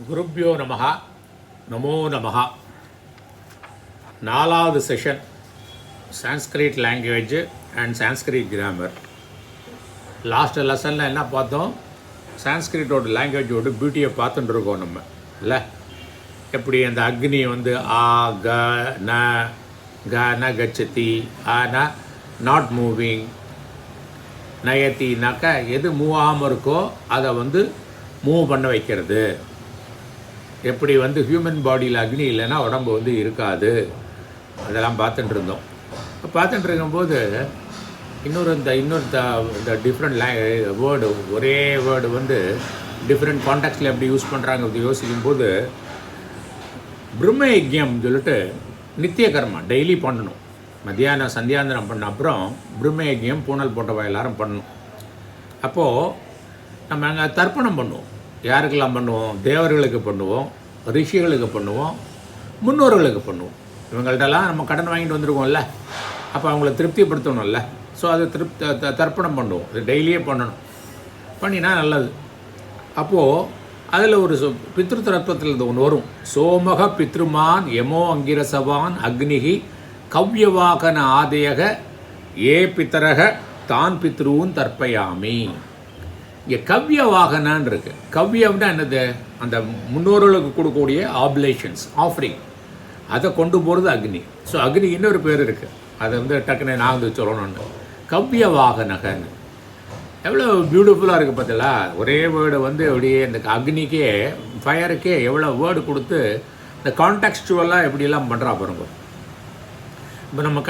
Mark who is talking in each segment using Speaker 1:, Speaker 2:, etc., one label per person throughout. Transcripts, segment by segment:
Speaker 1: குருப்யோ நமஹ நமோ நமஹ. 4வது session Sanskrit language and Sanskrit grammar. Last லெசனில் என்ன பார்த்தோம்? சான்ஸ்கிரிட்டோட லாங்குவேஜோட பியூட்டியை பார்த்துட்டு இருக்கோம் நம்ம இல்லை. எப்படி அந்த அக்னி வந்து ஆ க ந கச்சதி, ஆனா நாட் மூவிங், நயத்தினாக்கா எது மூவ் ஆகாமல் இருக்கோ அதை வந்து மூவ் பண்ண வைக்கிறது. எப்படி வந்து ஹியூமன் பாடியில் அக்னி இல்லைன்னா உடம்பு வந்து இருக்காது. அதெல்லாம் பார்த்துட்டு இருந்தோம். பார்த்துட்டு இருக்கும்போது இந்த டிஃப்ரெண்ட் வேர்டு, ஒரே வேர்டு வந்து டிஃப்ரெண்ட் கான்டெக்ட்ஸில் எப்படி யூஸ் பண்ணுறாங்க அப்படி யோசிக்கும்போது, பிரம்ம யஜ்யம் சொல்லிட்டு நித்திய கர்மா டெய்லி பண்ணணும். மத்தியானம் சந்தியாந்தனம் பண்ண அப்புறம் பிரம்ம யஜ்யம் பூனல் போட்டவா எல்லாரும் பண்ணணும். அப்போது நம்ம அங்கே தர்ப்பணம் பண்ணுவோம். யாருக்கெல்லாம் பண்ணுவோம்? தேவர்களுக்கு பண்ணுவோம், ரிஷிகளுக்கு பண்ணுவோம், முன்னோர்களுக்கு பண்ணுவோம். இவங்கள்ட்டெல்லாம் நம்ம கடன் வாங்கிட்டு வந்துருக்கோம்ல, அப்போ அவங்கள திருப்திப்படுத்தணும்ல. ஸோ அது தர்ப்பணம் பண்ணுவோம். அது டெய்லியே பண்ணணும். பண்ணினா நல்லது. அப்போது அதில் ஒரு பித்ரு தத்துவத்தில் இது ஒன்று வரும். சோமக பித்ருமான் யமோ அங்கிரசவான் அக்னிகி கவ்யவாகன ஆதேயக ஏ பித்தரக தான் பித்ருவும் தர்ப்பயாமி. இங்கே கவ்ய வாகனான்னு இருக்குது. கவ்யம்னா என்னது? அந்த முன்னோர்களுக்கு கொடுக்கக்கூடிய ஆப்லேஷன்ஸ், ஆஃபரிங், அதை கொண்டு போகிறது அக்னி. ஸோ அக்னி இன்னொரு பேர் இருக்குது. அதை வந்து டக்குன்னு நான் வந்து சொல்லணும்னு, கவ்ய வாகனகன்னு. எவ்வளோ பியூட்டிஃபுல்லாக இருக்குது பார்த்தீங்களா? ஒரே வேர்டு வந்து அப்படியே இந்த அக்னிக்கே, ஃபயருக்கே எவ்வளோ வேர்டு கொடுத்து இந்த கான்டெக்ஸ்டுவலாக எப்படியெல்லாம் பண்ணுறா பாருங்க. இப்போ நம்ம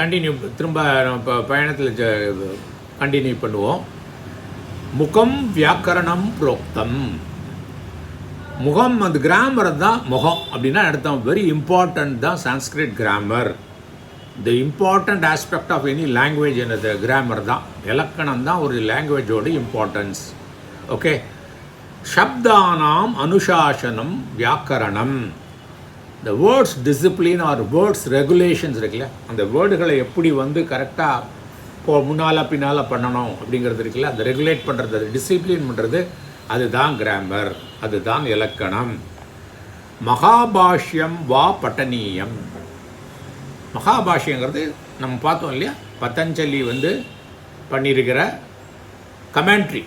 Speaker 1: திரும்ப நம்ம பயணத்தில் கண்டினியூ பண்ணுவோம். முகம் வியாக்கரணம் புரோக்தம். முகம் அந்த கிராமர் தான். முகம் அப்படின்னா அர்த்தம் வெரி இம்பார்ட்டன்ட் தான் Sanskrit grammar. The important aspect of any language என்னது? கிராமர் தான். இலக்கணம் தான் ஒரு லாங்குவேஜோட இம்பார்ட்டன்ஸ். ஓகே. சப்தானாம் அனுசாசனம் வியாக்கரணம். இந்த words discipline R words regulations இருக்குல்ல, அந்த வேர்டுகளை எப்படி வந்து கரெக்டாக முன்னால் பின்னால் பண்ணணும் அப்படிங்கிறது இருக்குல்ல, அந்த ரெகுலேட் பண்ணுறது, அது டிசிப்ளின் பண்ணுறது, அதுதான் கிராமர், அதுதான் இலக்கணம். மகாபாஷ்யம் வா பட்டனீயம். மகாபாஷ்யங்கிறது நம்ம பார்த்தோம் இல்லையா, பதஞ்சலி வந்து பண்ணியிருக்கிற கமெண்ட்ரி.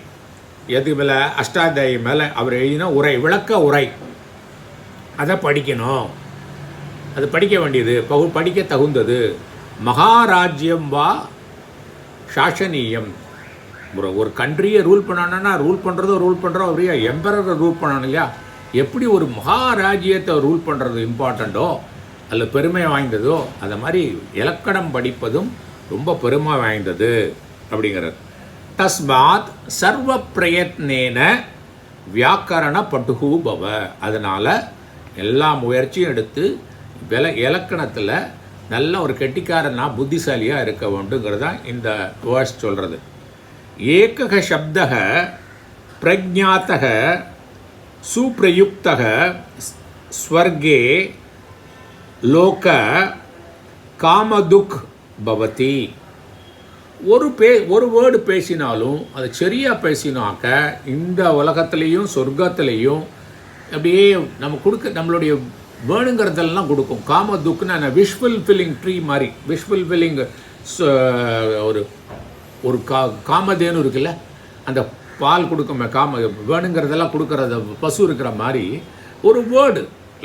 Speaker 1: எது மேலே? அஷ்டாத்தியாயி மேலே அவர் எழுதின உரை, விளக்க உரை. அதை படிக்கணும். அது படிக்க வேண்டியது, படிக்க தகுந்தது. மகாராஜ்யம் வா சாசனீயம். ஒரு கண்ட்ரியை ரூல் பண்ணணுன்னா ரூல் பண்ணுறோம் அப்படியா, எம்பரரை ரூல் பண்ணணும் இல்லையா? எப்படி ஒரு மகாராஜ்யத்தை ரூல் பண்ணுறது இம்பார்ட்டண்ட்டோ, அதில் பெருமை வாய்ந்ததோ, அதை மாதிரி இலக்கணம் படிப்பதும் ரொம்ப பெருமை வாய்ந்தது அப்படிங்கிறது. தஸ்மாத் சர்வ பிரயத்னேன வியாக்கரண பட்டுகு பவ. அதனால் எல்லா முயற்சியும் எடுத்து இலக்கணத்தில் நல்ல ஒரு கெட்டிக்காரனா, புத்திசாலியாக இருக்க வேண்டுங்கிறது தான் இந்த வேர்ஸ் சொல்கிறது. ஏகக சப்தக பிரஜாத்தக சுப்ரயுக்தக ஸ்வர்கே லோக காமதுக் பவதி. ஒரு வேர்டு பேசினாலும் அது சரியாக பேசினாக்க இந்த உலகத்துலேயும் சொர்க்கத்துலேயும் அப்படியே நம்ம நம்மளுடைய வேணுங்கிறதெல்லாம் கொடுக்கும். காம துக்குன்னா விஷ் ஃபில்லிங் ட்ரீ மாதிரி, விஷ் ஃபில்லிங் ஒரு காமதேனு இருக்குல்ல, அந்த பால் கொடுக்குமே, வேணுங்கிறதெல்லாம் கொடுக்குறது பசு இருக்கிற மாதிரி ஒரு வேர்டு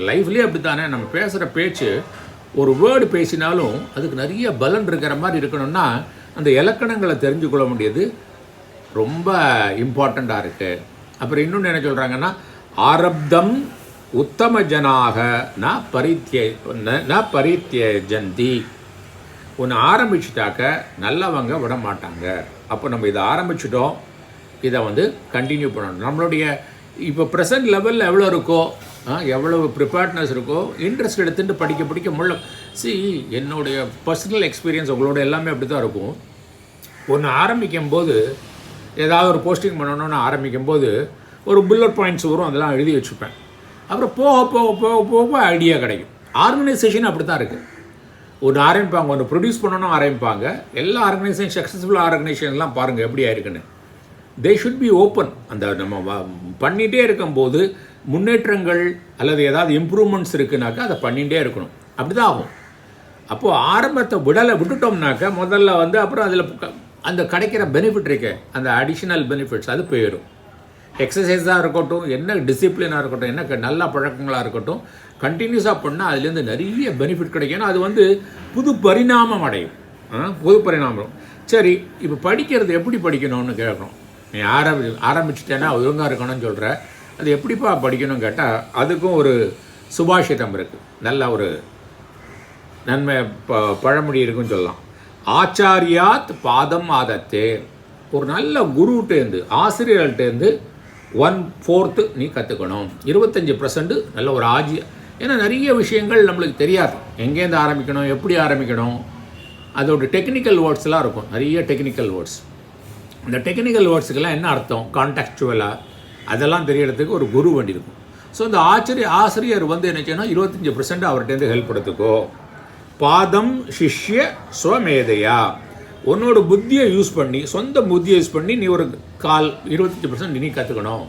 Speaker 1: லைஃப்லேயே அப்படி தானே. நம்ம பேசுகிற பேச்சு ஒரு வேர்டு பேசினாலும் அதுக்கு நிறைய பலன் இருக்கிற மாதிரி இருக்கணும்னா அந்த இலக்கணங்களை தெரிஞ்சுக்கொள்ள வேண்டியது ரொம்ப இம்பார்ட்டண்ட்டாக இருக்குது. அப்புறம் இன்னொன்று என்ன சொல்கிறாங்கன்னா, ஆரப்தம் உத்தம ஜனாக ந பரித்யஜந்தி. ஒன்று ஆரம்பிச்சுட்டாக்க நல்லவங்க விட மாட்டாங்க. அப்போ நம்ம இதை ஆரம்பிச்சிட்டோம், இதை வந்து கண்டினியூ பண்ணணும். நம்மளுடைய இப்போ ப்ரெசன்ட் லெவலில் எவ்வளோ இருக்கோ, எவ்வளவு ப்ரிப்பேர்ட்னஸ் இருக்கோ, இன்ட்ரெஸ்ட் எடுத்துகிட்டு படிக்க முடியல. என்னுடைய பர்சனல் எக்ஸ்பீரியன்ஸ் உங்களோட எல்லாமே அப்படி தான் இருக்கும். ஒன்று ஆரம்பிக்கும்போது, ஏதாவது ஒரு போஸ்டிங் பண்ணணும்னு ஆரம்பிக்கும்போது ஒரு புல்லட் பாயிண்ட்ஸ் வரும், அதெல்லாம் எழுதி வச்சுப்பேன். அப்புறம் போக போக போக போக ஐடியா கிடைக்கும். ஆர்கனைசேஷன் அப்படி தான் இருக்குது. ஒன்று ஆரம்பிப்பாங்க, ஒன்று ப்ரொடியூஸ் பண்ணணும் ஆரம்பிப்பாங்க. எல்லா ஆர்கனைசேஷன், சக்ஸஸ்ஃபுல் ஆர்கனைசேஷன்லாம் பாருங்கள் எப்படி ஆயிருக்குன்னு. They should be open. அந்த நம்ம பண்ணிகிட்டே இருக்கும்போது முன்னேற்றங்கள் அல்லது ஏதாவது இம்ப்ரூவ்மெண்ட்ஸ் இருக்குனாக்கா அதை பண்ணிகிட்டே இருக்கணும். அப்படி தான் ஆகும். அப்போது ஆரம்பத்தை விட்டுட்டோம்னாக்கா முதல்ல வந்து அப்புறம் அதில் அந்த கிடைக்கிற பெனிஃபிட் இருக்கு, அந்த அடிஷ்னல் பெனிஃபிட்ஸ் அது போயிடும். எக்ஸசைஸாக இருக்கட்டும், என்ன டிசிப்ளினாக இருக்கட்டும், என்ன நல்ல பழக்கங்களாக இருக்கட்டும், கண்டினியூஸாக பண்ணால் அதுலேருந்து நிறைய பெனிஃபிட் கிடைக்கும். ஏன்னா அது வந்து புது பரிணாமம் அடையும். புது பரிணாமம். சரி, இப்போ படிக்கிறது எப்படி படிக்கணும்னு கேட்குறோம். நீ ஆரம்பிச்சிட்டேன்னா ஒழுங்காக இருக்கணும்னு சொல்கிற, அது எப்படிப்பா படிக்கணும்னு கேட்டால் அதுக்கும் ஒரு சுபாஷிதம் இருக்குது. நல்ல ஒரு நன்மை பழமொழி இருக்குன்னு சொல்லலாம். ஆச்சாரியாத் பாதம் ஆதத்தே. ஒரு நல்ல குருட்டேருந்து ஆசிரியர்கள்ட்டேருந்து 1/4 நீ கற்றுக்கணும். 25% நல்ல ஒரு ஏன்னா நிறைய விஷயங்கள் நம்மளுக்கு தெரியாது. எங்கேருந்து ஆரம்பிக்கணும், எப்படி ஆரம்பிக்கணும், அதோட டெக்னிக்கல் வேர்ட்ஸ்லாம் இருக்கும், நிறைய டெக்னிக்கல் வேர்ட்ஸ். இந்த டெக்னிக்கல் வேர்ட்ஸுக்கெல்லாம் என்ன அர்த்தம், கான்டெக்சுவலாக அதெல்லாம் தெரியறதுக்கு ஒரு குரு வேண்டி இருக்கும். ஸோ இந்த ஆசிரியர் வந்து என்ன செய்யணும், 25% அவர்கிட்டேருந்து ஹெல்ப் எடுத்துக்கோ. பாதம் சிஷ்ய ஸ்வமேதையா. உன்னோட புத்தியை யூஸ் பண்ணி, சொந்த புத்தியை யூஸ் பண்ணி நீ ஒரு 25% நீ கற்றுக்கணும்.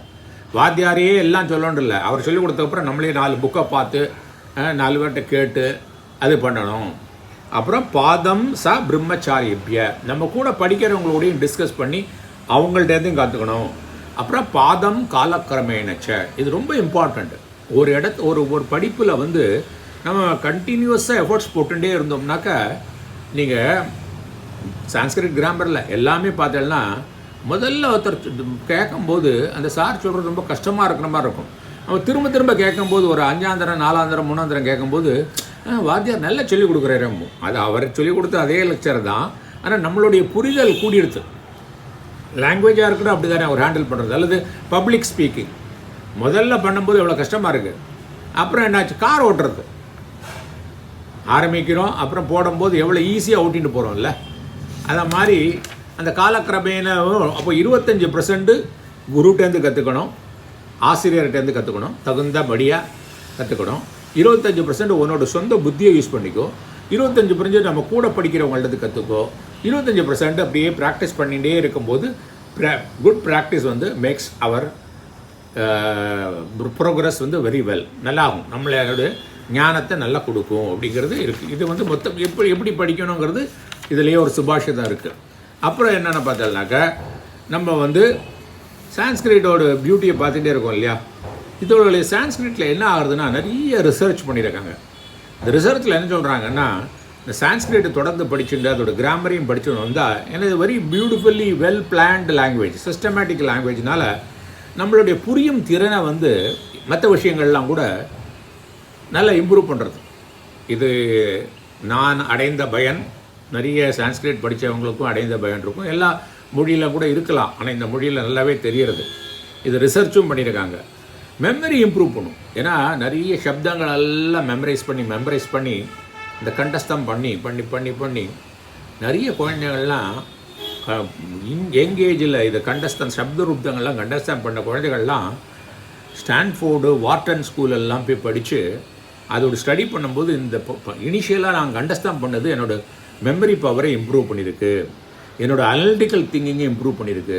Speaker 1: வாத்தியாரையே எல்லாம் சொல்லணும் இல்லை, அவர் சொல்லிக் கொடுத்ததுக்கப்புறம் நம்மளே 4 புக்கை பார்த்து 4 பேர்கிட்ட கேட்டு அது பண்ணணும். அப்புறம் பாதம் ச பிரம்மச்சாரிபிய, நம்ம கூட படிக்கிறவங்களோடையும் டிஸ்கஸ் பண்ணி அவங்கள்ட்டேருந்தும் கற்றுக்கணும். அப்புறம் பாதம் காலக்கிரமேனச்ச, இது ரொம்ப இம்பார்ட்டண்ட். ஒரு படிப்பில் வந்து நம்ம கண்டினியூஸாக எஃபர்ட்ஸ் போட்டுகிட்டே இருந்தோம்னாக்கா, நீங்கள் சான்ஸ்கிரிட் கிராமரில் எல்லாமே பார்த்தேன்னா முதல்ல ஒருத்தர் கேட்கும்போது அந்த சார் சொல்கிறது ரொம்ப கஷ்டமாக இருக்கிற மாதிரி இருக்கும். நம்ம திரும்ப திரும்ப கேட்கும்போது ஒரு 5ஆந்தரம் 4ஆந்தரம் 3ஆந்தரம் கேட்கும்போது வாத்தியார் நல்லா சொல்லிக் கொடுக்குறாரு. அது அவர் சொல்லிக் கொடுத்த அதே லெக்சர் தான், ஆனால் நம்மளுடைய புரிதல் கூடிடுது. லாங்குவேஜாக இருக்கட்டும் அப்படி தானே அவர் ஹேண்டில் பண்ணுறது. அல்லது பப்ளிக் ஸ்பீக்கிங் முதல்ல பண்ணும்போது எவ்வளோ கஷ்டமாக இருக்குது. அப்புறம் என்னாச்சு, கார் ஓட்டுறது ஆரம்பிக்கிறோம், அப்புறம் போடும்போது எவ்வளோ ஈஸியாக ஓட்டிகிட்டு போகிறோம்ல. அதை மாதிரி அந்த காலக்கிரமேன அப்போ 25% குருட்டேருந்து கற்றுக்கணும், ஆசிரியர்கிட்டேருந்து கற்றுக்கணும், தகுந்தபடியாக கற்றுக்கணும். 25% உன்னோட சொந்த புத்தியை யூஸ் பண்ணிக்கோ. 25% நம்ம கூட படிக்கிறவங்கள்ட்ட கற்றுக்கோ. 25% அப்படியே ப்ராக்டிஸ் பண்ணிகிட்டே இருக்கும்போது குட் ப்ராக்டிஸ் வந்து மேக்ஸ் அவர் ப்ரோக்ரஸ் வந்து வெரி வெல், நல்லாகும். நம்மளோட ஞானத்தை நல்லா கொடுக்கும் அப்படிங்கிறது இருக்குது. இது வந்து மொத்தம் எப்படி படிக்கணுங்கிறது இதுலேயே ஒரு சுபாஷிதம் இருக்குது. அப்புறம் என்னென்னு பார்த்தோம்னாக்கா, நம்ம வந்து சான்ஸ்கிரிட்டோட பியூட்டியை பார்த்துட்டே இருக்கோம் இல்லையா. இதோட சான்ஸ்கிரிட்டில் என்ன ஆகுதுன்னா நிறைய ரிசர்ச் பண்ணியிருக்காங்க. இந்த ரிசர்ச்சில் என்ன சொல்கிறாங்கன்னா, இந்த சான்ஸ்கிரிட்டை தொடர்ந்து படிச்சுட்டு அதோட கிராமரையும் படிச்சுன்னு வந்தால் எனக்கு very beautifully well planned language, systematic லாங்குவேஜ்னால நம்மளுடைய புரியும் திறனை வந்து மற்ற விஷயங்கள்லாம் கூட நல்லா இம்ப்ரூவ் பண்ணுறது. இது நான் அடைந்த பயன், நிறைய சான்ஸ்கிரிட் படித்தவங்களுக்கும் அடைந்த பயன் இருக்கும். எல்லா மொழியில் கூட இருக்கலாம், ஆனால் இந்த மொழியில் நல்லாவே தெரிகிறது. இது ரிசர்ச்சும் பண்ணியிருக்காங்க. மெமரி இம்ப்ரூவ் பண்ணும். ஏன்னா நிறைய சப்தங்கள் எல்லாம் மெமரைஸ் பண்ணி இந்த கண்டஸ்தம் பண்ணி நிறைய குழந்தைகள்லாம் எங்கேஜில் இது கண்டஸ்தம் சப்த ரூப்தங்கள்லாம் கண்டஸ்தம் பண்ண குழந்தைகள்லாம் ஸ்டான்ஃபோர்டு வார்டன் ஸ்கூலெல்லாம் போய் படித்து அதோட ஸ்டடி பண்ணும்போது இந்த இனிஷியலாக நான் கண்டஸ்தம் பண்ணது என்னோடய மெமரி பவரை இம்ப்ரூவ் பண்ணியிருக்கு, என்னோடய அனலிட்டிக்கல் திங்கிங்கை இம்ப்ரூவ் பண்ணியிருக்கு,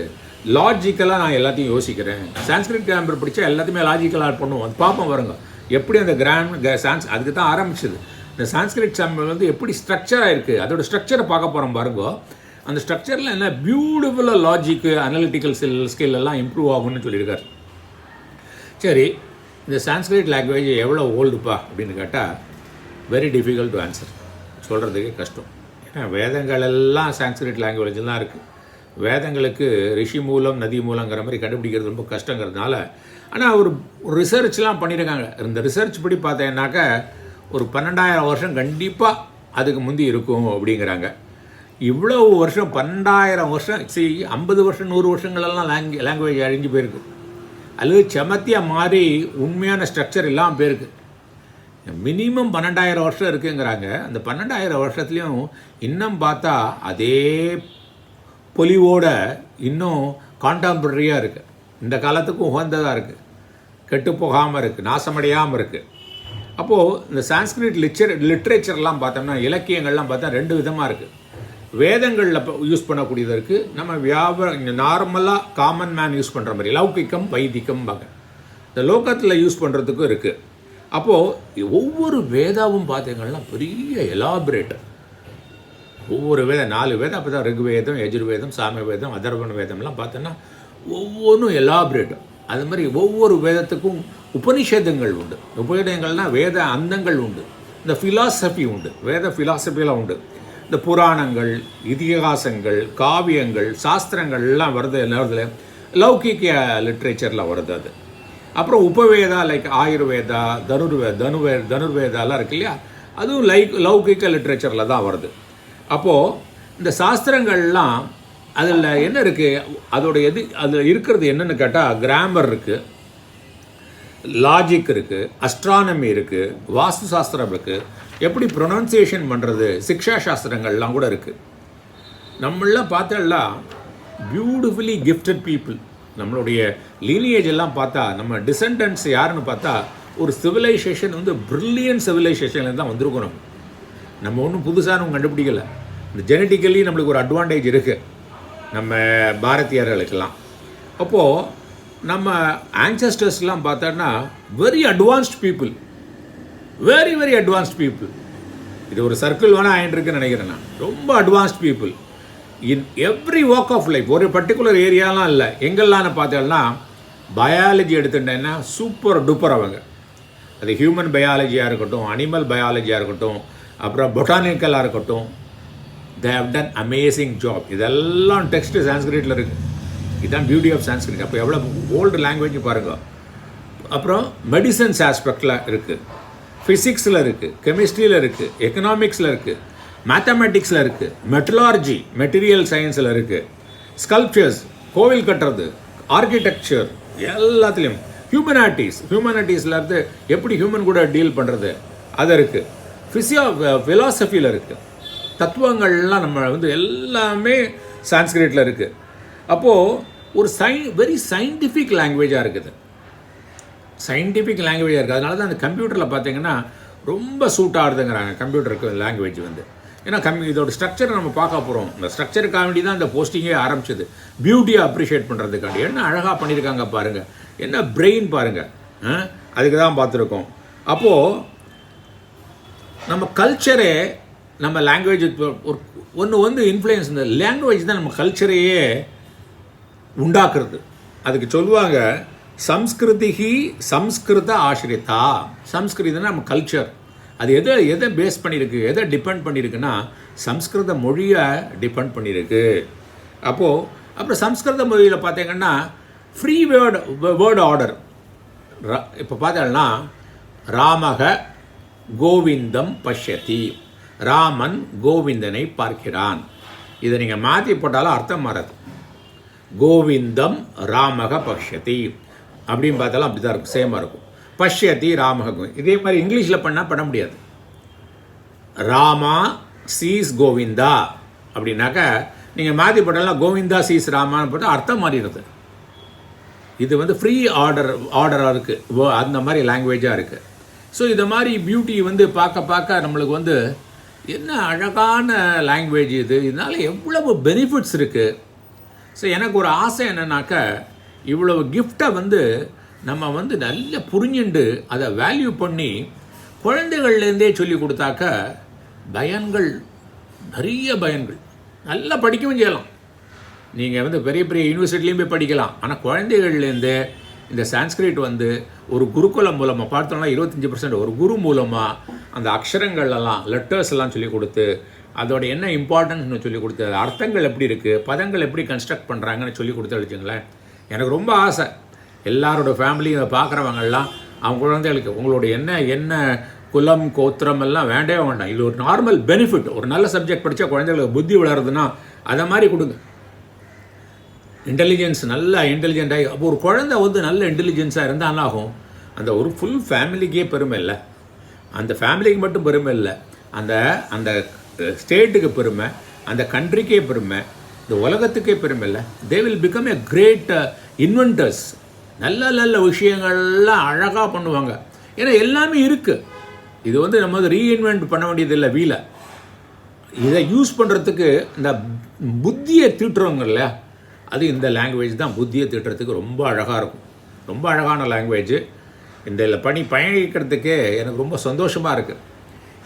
Speaker 1: லாஜிக்கலாக நான் எல்லாத்தையும் யோசிக்கிறேன். சான்ஸ்கிரிட் கிராமர் படித்தா எல்லாத்தையுமே லாஜிக்கலாக பண்ணுவோம். அது பார்ப்போம் வருங்க எப்படி அந்த அதுக்கு தான் ஆரம்பிச்சது. இந்த சான்ஸ்கிரிட் கிராமர் வந்து எப்படி ஸ்ட்ரக்சராக இருக்குது, அதோட ஸ்ட்ரக்சரை பார்க்க போகிறோம் பாருங்க. அந்த ஸ்ட்ரக்சரில் என்ன பியூட்டிஃபுல்லாக லாஜிக்கு அனலிட்டிக்கல் ஸ்கில் எல்லாம் இம்ப்ரூவ் ஆகும்னு சொல்லியிருக்காரு. சரி, இந்த சான்ஸ்கிரிட் லாங்குவேஜ் எவ்வளோ ஓல்டுப்பா அப்படின்னு கேட்டால் வெரி டிஃபிகல்ட் டு ஆன்சர், சொல்கிறதுக்கே கஷ்டம். ஏன்னா வேதங்கள் எல்லாம் சான்ஸ்கிரிட் லாங்குவேஜில் தான் இருக்குது. வேதங்களுக்கு ரிஷி மூலம் நதி மூலங்கிற மாதிரி கண்டுபிடிக்கிறது ரொம்ப கஷ்டங்கிறதுனால, ஆனால் ஒரு ரிசர்ச்லாம் பண்ணியிருக்காங்க. இந்த ரிசர்ச் படி பார்த்தேன்னாக்கா ஒரு 12,000 வருஷம் கண்டிப்பாக அதுக்கு முந்தி இருக்கும் அப்படிங்கிறாங்க. இவ்வளோ வருஷம் 12,000 வருஷம் 50 வருஷம் 100 வருஷங்களெல்லாம் லாங்குவேஜ் அழிஞ்சு போயிருக்கு. அல்லது செமத்தியாக மாறி உண்மையான ஸ்ட்ரக்சர் இல்லாமல் போயிருக்கு. மினிமம் 12,000 வருஷம் இருக்குங்கிறாங்க. அந்த 12,000 வருஷத்துலேயும் இன்னும் பார்த்தா அதே பொலிவோட இன்னும் கான்டெம்பரரியாக இருக்குது, இந்த காலத்துக்கும் உகந்ததாக இருக்குது, கெட்டு போகாமல் இருக்குது, நாசமடையாமல் இருக்குது. அப்போது இந்த சான்ஸ்கிரிட் லிட்ரேச்சர்லாம் பார்த்தோம்னா, இலக்கியங்கள்லாம் பார்த்தா 2 விதமாக இருக்குது. வேதங்களில் யூஸ் பண்ணக்கூடியது இருக்குது, நம்ம நார்மலாக காமன் மேன் யூஸ் பண்ணுற மாதிரி லௌகிக்கம் வைதிகம் பாங்க. இந்த லோகத்தில் யூஸ் பண்ணுறதுக்கும் இருக்குது. அப்போது ஒவ்வொரு வேதாவும் பார்த்தீங்கன்னா பெரிய எலாபரேட். ஒவ்வொரு வேதம் 4 வேதம், அப்போ தான் ரிக்வேதம், யஜுர்வேதம், சாமவேதம், அதர்வண வேதம்லாம் பார்த்தோன்னா ஒவ்வொன்றும் எலாபரேட். அது மாதிரி ஒவ்வொரு வேதத்துக்கும் உபனிஷதங்கள் உண்டு. உபநிஷதங்கள்னால் வேத அந்தங்கள் உண்டு. இந்த ஃபிலாசபி உண்டு, வேத ஃபிலாசபியெலாம் உண்டு. இந்த புராணங்கள், இதிகாசங்கள், காவியங்கள், சாஸ்திரங்கள்லாம் வருது. எல்லாத்துல லௌகிக லிட்ரேச்சரில் வருது அது. அப்புறம் உபவேதா லைக் ஆயுர்வேதா, தனுர்வேதாலாம் இருக்கு இல்லையா, அதுவும் லௌகிக லிட்ரேச்சரில் தான் வருது. அப்போது இந்த சாஸ்திரங்கள்லாம் அதில் என்ன இருக்குது, அதில் இருக்கிறது என்னென்னு கேட்டால் கிராமர் இருக்குது, லாஜிக் இருக்குது, அஸ்ட்ரானமி இருக்குது, வாஸ்து சாஸ்திரம் இருக்குது, எப்படி ப்ரொனன்சியேஷன் பண்ணுறது, சிக்ஷா சாஸ்திரங்கள்லாம் கூட இருக்குது. நம்மளாம் பார்த்தா பியூட்டிஃபுல்லி கிஃப்டட் பீப்புள். நம்மளுடைய லீனியேஜ் எல்லாம் பார்த்தா நம்ம டிசெண்டன்ட்ஸ் யாருன்னு பார்த்தா ஒரு சிவிலைசேஷன் வந்து பிரில்லியன்ட் சிவிலைசேஷன்லேருந்து தான் வந்திருக்கணும். நம்ம ஒன்றும் புதுசாக நம்ம கண்டுபிடிக்கலை. இந்த ஜெனட்டிக்கலி நம்மளுக்கு ஒரு அட்வான்டேஜ் இருக்குது நம்ம பாரதியர்களுக்கெல்லாம். அப்போது நம்ம ஆன்சஸ்டர்ஸ்லாம் பார்த்தோன்னா very advanced people, very very advanced people. இது ஒரு சர்க்கிள் வேணால் ஆகிட்டுருக்குன்னு நினைக்கிறேன் நான். ரொம்ப advanced people in every walk of life. ஒரு பர்டிகுலர் ஏரியாலாம் இல்லை. எங்கெல்லாம்னு பார்த்தோன்னா பயாலஜி எடுத்துட்டேன்னா சூப்பர் டூப்பர் அவங்க. அது ஹியூமன் பயாலஜியாக இருக்கட்டும், அனிமல் பயாலஜியாக இருக்கட்டும், அப்புறம் பொட்டானிக்கலாக இருக்கட்டும், they have done amazing job. இதெல்லாம் டெக்ஸ்ட்டு சான்ஸ்கிரிட்டில் இருக்குது. இதுதான் பியூட்டி ஆஃப் சான்ஸ்கிரிட். அப்போ எவ்வளோ ஓல்டு லாங்குவேஜ் பாருங்கள். அப்புறம் மெடிசன்ஸ் ஆஸ்பெக்டில் இருக்குது, ஃபிசிக்ஸில் இருக்குது, கெமிஸ்ட்ரியில் இருக்குது, எக்கனாமிக்ஸில் இருக்குது, மேத்தமெட்டிக்ஸில் இருக்குது, மெட்டலார்ஜி மெட்டீரியல் சயின்ஸில் இருக்குது, ஸ்கல்ப்சர்ஸ் கோவில் கட்டுறது, ஆர்கிடெக்சர், எல்லாத்துலேயும் ஹியூமனிட்டிஸில் இருந்து எப்படி ஹியூமன் கூட டீல் பண்ணுறது அது இருக்குது, ஃபிலாசபியில் இருக்குது, தத்துவங்கள்லாம் நம்ம வந்து எல்லாமே சான்ஸ்கிரிட்டில் இருக்குது. அப்போது ஒரு வெரி சயின்டிஃபிக் லாங்குவேஜாக இருக்குது. சயின்டிஃபிக் லாங்குவேஜாக இருக்குது. அதனால தான் அந்த கம்ப்யூட்டரில் பார்த்தீங்கன்னா ரொம்ப சூட் ஆகுதுங்கிறாங்க கம்ப்யூட்டருக்கு லாங்குவேஜ் வந்து. ஏன்னா இதோட ஸ்ட்ரக்சரை நம்ம பார்க்க போகிறோம். இந்த ஸ்ட்ரக்சருக்காண்டி தான் இந்த போஸ்டிங்கே ஆரம்பிச்சது, பியூட்டியை அப்ரிஷியேட் பண்ணுறதுக்காண்டி. என்ன அழகாக பண்ணியிருக்காங்க பாருங்கள், என்ன பிரெயின் பாருங்கள், அதுக்கு தான் பார்த்துருக்கோம். அப்போது நம்ம கல்ச்சரே நம்ம லாங்குவேஜ் ஒன்று வந்து இன்ஃப்ளூயன்ஸ், இந்த லாங்குவேஜ் தான் நம்ம கல்ச்சரையே உண்டாக்குறது. அதுக்கு சொல்லுவாங்க சம்ஸ்கிருதிஹி சம்ஸ்கிருத ஆசிரித்தா. சம்ஸ்கிருதம்னா நம்ம கல்ச்சர். அது எதை பேஸ் பண்ணியிருக்கு, எதை டிபெண்ட் பண்ணியிருக்குன்னா சம்ஸ்கிருத மொழியை டிபெண்ட் பண்ணியிருக்கு. அப்புறம் சம்ஸ்கிருத மொழியில் பார்த்தீங்கன்னா ஃப்ரீ வேர்டு ஆர்டர். இப்போ பார்த்தோம்னா ராமக கோவிந்தம் பஷ்யதி, ராமன் கோவிந்தனை பார்க்கிறான். இதை நீங்கள் மாற்றி போட்டாலும் அர்த்தம் மாறாது. கோவிந்தம் ராமக பஷ்யதி அப்படின்னு பார்த்தாலும் அப்படி தான் இருக்கும், சேமாக இருக்கும். பஷ்யதி ராமக. இதே மாதிரி இங்கிலீஷில் பண்ண முடியாது. ராமா சீஸ் கோவிந்தா அப்படின்னாக்கா நீங்கள் மாற்றி போட்டாலும் கோவிந்தா சீஸ் ராமான்னு போட்டால் அர்த்தம் மாறிடுது. இது வந்து ஃப்ரீ ஆர்டராக இருக்குது, அந்த மாதிரி லாங்குவேஜாக இருக்குது. ஸோ இதை மாதிரி பியூட்டி வந்து பார்க்க நம்மளுக்கு வந்து என்ன அழகான லாங்குவேஜ் இது, இதனால் எவ்வளவு பெனிஃபிட்ஸ் இருக்குது. ஸோ எனக்கு ஒரு ஆசை என்னன்னாக்கா இவ்வளவு கிஃப்டை வந்து நம்ம வந்து நல்ல புரிஞ்சுண்டு அதை வேல்யூ பண்ணி குழந்தைகள்லேருந்தே சொல்லி கொடுத்தாக்க பயன்கள், நிறைய பயன்கள். நல்லா படிக்கவும் செய்யலாம். நீங்கள் வந்து பெரிய பெரிய யூனிவர்சிட்டிலையும் போய் படிக்கலாம். ஆனால் குழந்தைகள்லேருந்து இந்த சான்ஸ்கிரிட் வந்து ஒரு குருகுலம் மூலமாக பார்த்தோம்னா 25% ஒரு குரு மூலமாக அந்த அக்ஷரங்கள் எல்லாம், லெட்டர்ஸ் எல்லாம் சொல்லி கொடுத்து அதோட என்ன இம்பார்ட்டன்ஸ்னு சொல்லி கொடுத்து, அர்த்தங்கள் எப்படி இருக்குது, பதங்கள் எப்படி கன்ஸ்ட்ரக்ட் பண்ணுறாங்கன்னு சொல்லி கொடுத்து வச்சுங்களேன். எனக்கு ரொம்ப ஆசை எல்லாரோட ஃபேமிலியை பார்க்குறவங்கெல்லாம் அவங்க குழந்தைகளுக்கு உங்களோட என்ன குலம் கோத்திரம் எல்லாம் வேண்டவே வேண்டாம். இது ஒரு நார்மல் பெனிஃபிட். ஒரு நல்ல சப்ஜெக்ட் படித்தா குழந்தைகளுக்கு புத்தி வளருதுன்னா அதை மாதிரி கொடுங்க. இன்டெலிஜென்ஸ், நல்லா இன்டெலிஜென்ட்டாகி அப்போ ஒரு குழந்தை வந்து நல்ல இன்டெலிஜென்ஸாக இருந்தால் ஆகும், அந்த ஒரு ஃபுல் ஃபேமிலிக்கே பெருமை இல்லை. அந்த ஃபேமிலிக்கு மட்டும் பெருமை இல்லை, அந்த ஸ்டேட்டுக்கு பெருமை, அந்த கண்ட்ரிக்கே பெருமை, இந்த உலகத்துக்கே பெருமை இல்லை. They will become a great inventors. நல்ல விஷயங்கள்லாம் அழகாக பண்ணுவாங்க. ஏன்னா எல்லாமே இருக்குது. இது வந்து நம்ம வந்து ரீஇன்வென்ட் பண்ண வேண்டியதில்லை வீலை. இதை யூஸ் பண்ணுறதுக்கு இந்த புத்தியை தீட்டுறவங்க இல்லையா, அது இந்த லாங்குவேஜ் தான் புத்தியை தீட்டுறதுக்கு ரொம்ப அழகாக இருக்கும், ரொம்ப அழகான லாங்குவேஜ். இந்த பயணிக்கிறதுக்கே எனக்கு ரொம்ப சந்தோஷமாக இருக்குது.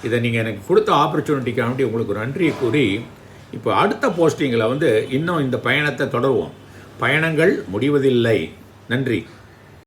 Speaker 1: இதை நீங்கள் எனக்கு கொடுத்த ஆப்பர்ச்சுனிட்டிக்காண்டி உங்களுக்கு நன்றியை கூறி, இப்போ அடுத்த போஸ்டிங்கில் இன்னும் இந்த பயணத்தை தொடருவோம். பயணங்கள் முடிவதில்லை. நன்றி.